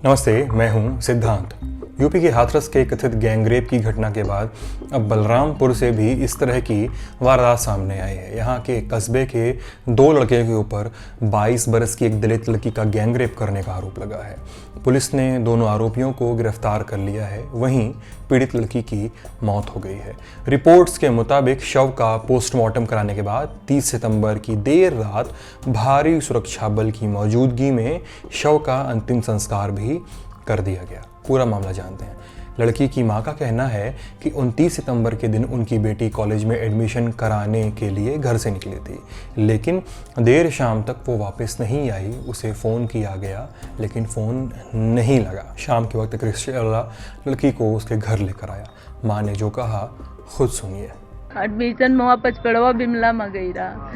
नमस्ते, मैं हूं सिद्धांत। यूपी के हाथरस के कथित गैंगरेप की घटना के बाद अब बलरामपुर से भी इस तरह की वारदात सामने आई है। यहाँ के कस्बे के दो लड़के के ऊपर 22 बरस की एक दलित लड़की का गैंगरेप करने का आरोप लगा है। पुलिस ने दोनों आरोपियों को गिरफ्तार कर लिया है। वहीं पीड़ित लड़की की मौत हो गई है। रिपोर्ट्स के मुताबिक शव का पोस्टमार्टम कराने के बाद 30 सितंबर की देर रात भारी सुरक्षा बल की मौजूदगी में शव का अंतिम संस्कार भी कर दिया गया। पूरा मामला जानते हैं। लड़की की मां का कहना है कि 29 सितंबर के दिन उनकी बेटी कॉलेज में एडमिशन कराने के लिए घर से निकली थी, लेकिन देर शाम तक वो वापस नहीं आई। उसे फ़ोन किया गया लेकिन फ़ोन नहीं लगा। शाम के वक्त एक रिक्शेवाला लड़की को उसके घर लेकर आया। मां ने जो कहा खुद सुनिए। एडमिशन में पचपड़वा बिमला में गई रहा,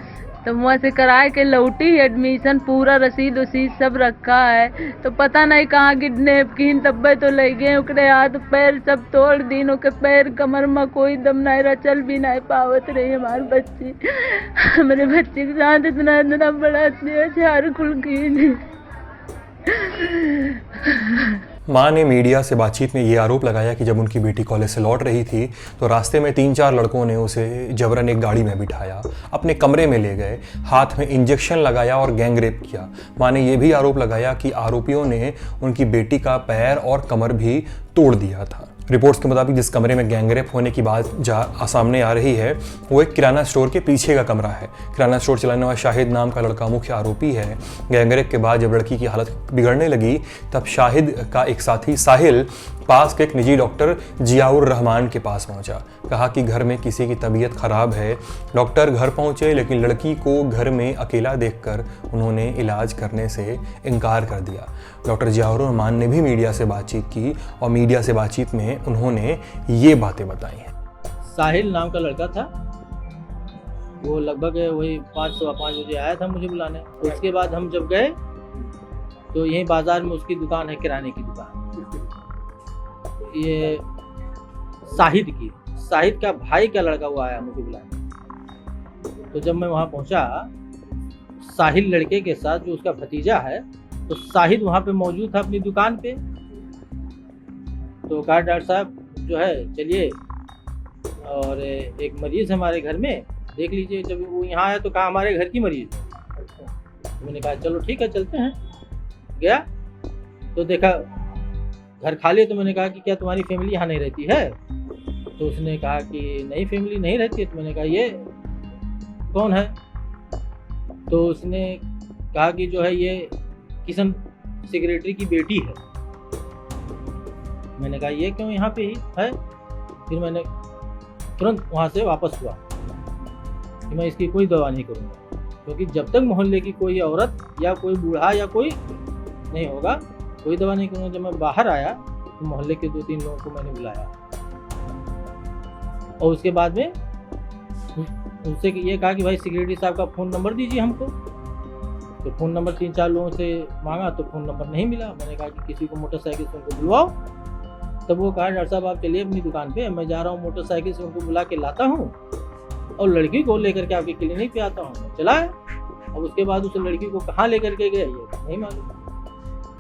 तो वहाँ से कराए के लौटी। एडमिशन पूरा रसीद वसीद सब रखा है, तो पता नहीं कहाँ किडनैप की तब्बे तो ले गए। ओकरे हाथ पैर सब तोड़ दीन, ओके पैर कमर में कोई दम नहीं रहा, चल भी नहीं पावत रही हमारी बच्ची। मेरे बच्चे के साथ इतना इतना बड़ा अत्याचार खुल गई। मां ने मीडिया से बातचीत में ये आरोप लगाया कि जब उनकी बेटी कॉलेज से लौट रही थी तो रास्ते में 3-4 लड़कों ने उसे जबरन एक गाड़ी में बिठाया, अपने कमरे में ले गए, हाथ में इंजेक्शन लगाया और गैंगरेप किया। मां ने यह भी आरोप लगाया कि आरोपियों ने उनकी बेटी का पैर और कमर भी तोड़ दिया था। रिपोर्ट्स के मुताबिक जिस कमरे में गैंगरेप होने की बात सामने आ रही है वो एक किराना स्टोर के पीछे का कमरा है। किराना स्टोर चलाने वाला शाहिद नाम का लड़का मुख्य आरोपी है। गैंगरेप के बाद जब लड़की की हालत बिगड़ने लगी तब शाहिद का एक साथी साहिल पास के एक निजी डॉक्टर जियाउर रहमान के पास पहुंचा। कहा कि घर में किसी की तबीयत खराब है। डॉक्टर घर पहुंचे लेकिन लड़की को घर में अकेला देखकर उन्होंने इलाज करने से इनकार कर दिया। डॉक्टर जियाउर रहमान ने भी मीडिया से बातचीत की और मीडिया से बातचीत में उन्होंने ये बातें बताई हैं। साहिल नाम का लड़का था, वो लगभग वही 5:15 बजे आया था मुझे बुलाने। उसके बाद हम जब गए तो यहीं बाजार में उसकी दुकान है, किराने की दुकान। ये साहिद का भाई का लड़का वो आया मुझे बुलाने। तो जब मैं वहाँ पहुँचा, साहिल लड़के के साथ जो उसका भतीजा है, तो साहिद वहाँ पे मौजूद था अपनी दुकान पे। तो कहा डॉक्टर साहब जो है चलिए, और एक मरीज़ हमारे घर में देख लीजिए। जब वो यहाँ आया तो कहा हमारे घर की मरीज़ है। तो मैंने कहा चलो ठीक है चलते हैं। गया तो देखा घर खाली है। तो मैंने कहा कि क्या तुम्हारी फैमिली यहाँ नहीं रहती है? तो उसने कहा कि नहीं फैमिली नहीं रहती है। तो मैंने कहा ये कौन है? तो उसने कहा कि जो है ये किशन सेक्रेटरी की बेटी है। मैंने कहा ये क्यों यहाँ पे ही है? फिर मैंने तुरंत वहाँ से वापस हुआ कि मैं इसकी कोई दवा नहीं करूँगा, क्योंकि जब तक मोहल्ले की कोई औरत या कोई बूढ़ा या कोई नहीं होगा कोई दवा नहीं करूँगा। जब मैं बाहर आया तो मोहल्ले के 2-3 लोगों को मैंने बुलाया और उसके बाद में उनसे ये कहा कि भाई सेक्रेटरी साहब का फ़ोन नंबर दीजिए हमको। तो फ़ोन नंबर 3-4 लोगों से मांगा तो फ़ोन नंबर नहीं मिला। मैंने कहा कि किसी को मोटरसाइकिल से उनको बुलवाओ। तब वो कहा डॉक्टर साहब आप चलिए अपनी दुकान पे, मैं जा रहा हूँ मोटरसाइकिल से उनको बुला के लाता हूँ और लड़की को लेकर के आपके क्लिनिक पे आता हूँ। चला है। अब उसके बाद उस लड़की को कहाँ लेकर के गए ये नहीं मालूम।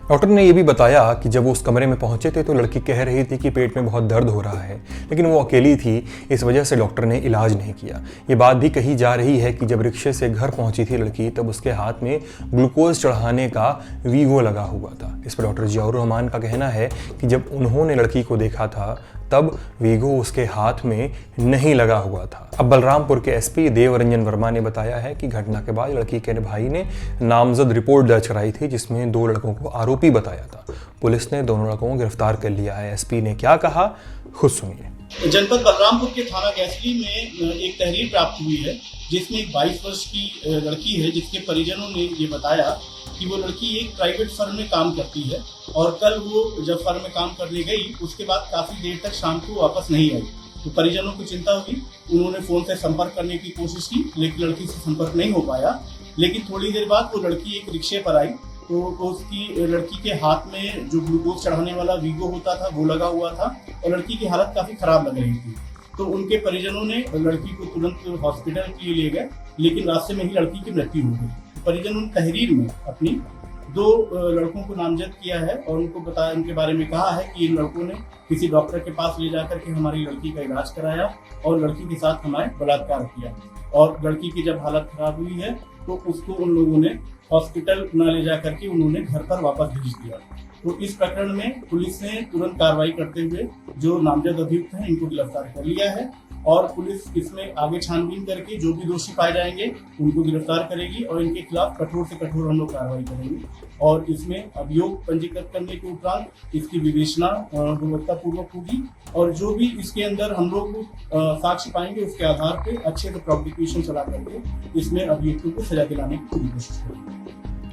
डॉक्टर ने यह भी बताया कि जब वो उस कमरे में पहुंचे थे तो लड़की कह रही थी कि पेट में बहुत दर्द हो रहा है, लेकिन वो अकेली थी, इस वजह से डॉक्टर ने इलाज नहीं किया। ये बात भी कही जा रही है कि जब रिक्शे से घर पहुंची थी लड़की तब उसके हाथ में ग्लूकोज चढ़ाने का वीगो लगा हुआ था। इस पर डॉक्टर जियाउर रहमान का कहना है कि जब उन्होंने लड़की को देखा था तब वीगो उसके हाथ में नहीं लगा हुआ था। अब बलरामपुर के एसपी देवरंजन वर्मा ने बताया है कि घटना के बाद लड़की के भाई ने नामजद रिपोर्ट दर्ज कराई थी जिसमें 2 लड़कों को आरोपी बताया था। पुलिस ने दोनों लड़कों को गिरफ्तार कर लिया है। एसपी ने क्या कहा खुद सुनिए। जनपद बलरामपुर के थाना गैसली में एक तहरीर प्राप्त हुई है जिसमें एक 22 वर्ष की लड़की है जिसके परिजनों ने ये बताया कि वो लड़की एक प्राइवेट फर्म में काम करती है और कल वो जब फर्म में काम करने गई उसके बाद काफ़ी देर तक शाम को वापस नहीं आई। तो परिजनों को चिंता हुई, उन्होंने फ़ोन से संपर्क करने की कोशिश की लेकिन लड़की से संपर्क नहीं हो पाया। लेकिन थोड़ी देर बाद वो लड़की एक रिक्शे पर आई तो उसकी लड़की के हाथ में जो ग्लूकोज चढ़ाने वाला वीगो होता था वो लगा हुआ था और लड़की की हालत काफ़ी ख़राब लग रही थी। तो उनके परिजनों ने लड़की को तुरंत हॉस्पिटल के लिए ले गए लेकिन रास्ते में ही लड़की की मृत्यु हो गई। परिजनों ने तहरीर में अपनी 2 लड़कों को नामजद किया है और उनको बताया, उनके बारे में कहा है कि इन लड़कों ने किसी डॉक्टर के पास ले जाकर के हमारी लड़की का इलाज कराया और लड़की के साथ हमारे बलात्कार किया और लड़की की जब हालत खराब हुई है तो उसको उन लोगों ने हॉस्पिटल न ले जा करके उन्होंने घर पर वापस भेज दिया। तो इस प्रकरण में पुलिस ने तुरंत कार्रवाई करते हुए जो नामजद अभियुक्त हैं इनको गिरफ्तार कर लिया है और पुलिस इसमें आगे छानबीन करके जो भी दोषी पाए जाएंगे उनको गिरफ्तार करेगी और इनके खिलाफ कठोर से कठोर हम लोग कार्रवाई करेंगे और इसमें अभियोग पंजीकृत करने के उपरांत इसकी विवेचना गुणवत्तापूर्वक होगी और जो भी इसके अंदर हम लोग साक्ष्य पाएंगे उसके आधार पर अच्छे से प्रोसिक्यूशन चला करके इसमें अभियुक्तों को सजा दिलाने की पूरी कोशिश करेंगे।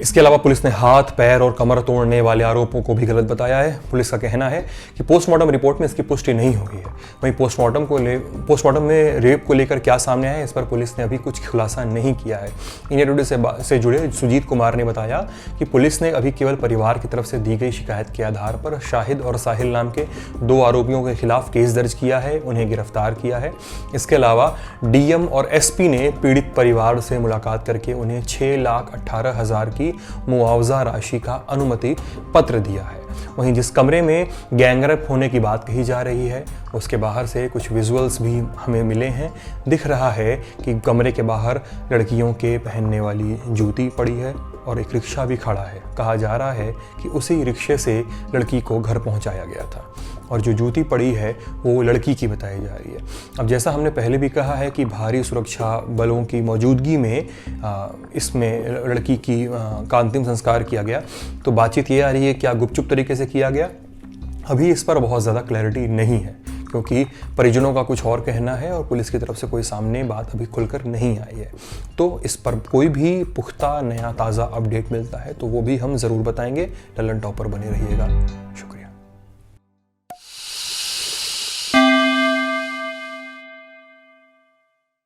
इसके अलावा पुलिस ने हाथ, पैर और कमर तोड़ने वाले आरोपों को भी गलत बताया है। पुलिस का कहना है कि पोस्टमार्टम रिपोर्ट में इसकी पुष्टि नहीं हुई है। वहीं पोस्टमार्टम में रेप को लेकर क्या सामने आया है, इस पर पुलिस ने अभी कुछ खुलासा नहीं किया है। इंडिया टुडे से जुड़े सुजीत कुमार ने बताया कि पुलिस ने अभी केवल परिवार की तरफ से दी गई शिकायत के आधार पर शाहिद और साहिल नाम के 2 आरोपियों के खिलाफ केस दर्ज किया है, उन्हें गिरफ्तार किया है। इसके अलावा डीएम और एसपी ने पीड़ित परिवार से मुलाकात करके उन्हें 6,18,000 की मुआवजा राशि का अनुमति पत्र दिया है। वहीं जिस कमरे में गैंगरेप होने की बात कही जा रही है उसके बाहर से कुछ विजुअल्स भी हमें मिले हैं। दिख रहा है कि कमरे के बाहर लड़कियों के पहनने वाली जूती पड़ी है और एक रिक्शा भी खड़ा है। कहा जा रहा है कि उसी रिक्शे से लड़की को घर पहुंचाया गया था और जो जूती पड़ी है वो लड़की की बताई जा रही है। अब जैसा हमने पहले भी कहा है कि भारी सुरक्षा बलों की मौजूदगी में इसमें लड़की का अंतिम संस्कार किया गया, तो बातचीत ये आ रही है क्या गुपचुप तरीके से किया गया। अभी इस पर बहुत ज़्यादा क्लैरिटी नहीं है क्योंकि परिजनों का कुछ और कहना है और पुलिस की तरफ से कोई सामने बात अभी खुलकर नहीं आई है। तो इस पर कोई भी पुख्ता नया ताज़ा अपडेट मिलता है तो वो भी हम ज़रूर बताएंगे। ललन टॉपर बने रहिएगा।